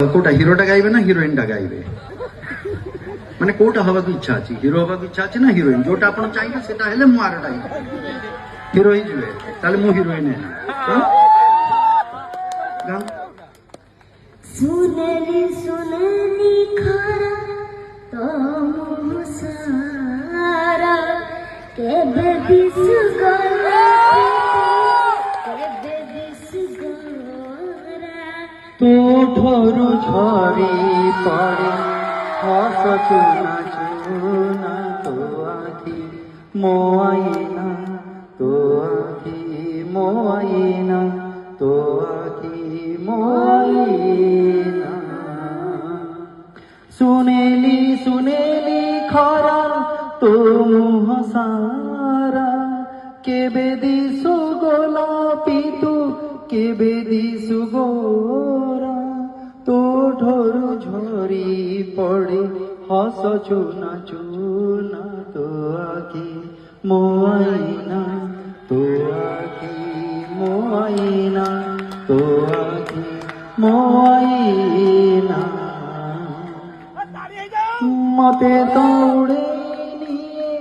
কোটা হিরোটা গাইবে না হিরোইনটা গাইবে মানে কোটা হওয়ার ইচ্ছা আছে হিরো হওয়ার ইচ্ছা আছে না হিরোইন যেটা আপনার চাইবে সেটা হলে মু আরটা হিরো হয়ে তাহলে মু হিরোইন গান सुनली सुनली खरा तो मुसारा के बेदिस गोरा के बेदिस गोरा तो ढोरु झरी पड़े हस चुना चुना तो आखी मोआईना तो आखी मोआईना तो आखी मोआईना सुनेली सुनेली खरा तो मुह सारा केबे दिसु गोलापी तू केबे दिसु गोरा तो ढोरु झरी पड़े हस चुना चुना तो आखी मोआईना तो आखी मोआईना तो आखी मोआईना मते तोड़े निये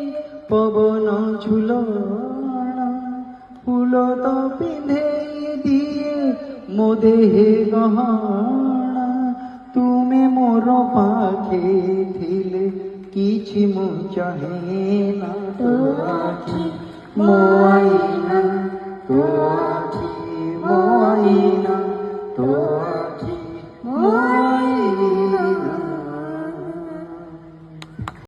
पवन झुलना फूल तो पिंधे दिए मो देहे गहना तुमे मोर पाखे थिले किछि मु चाहे ना तो आखी मो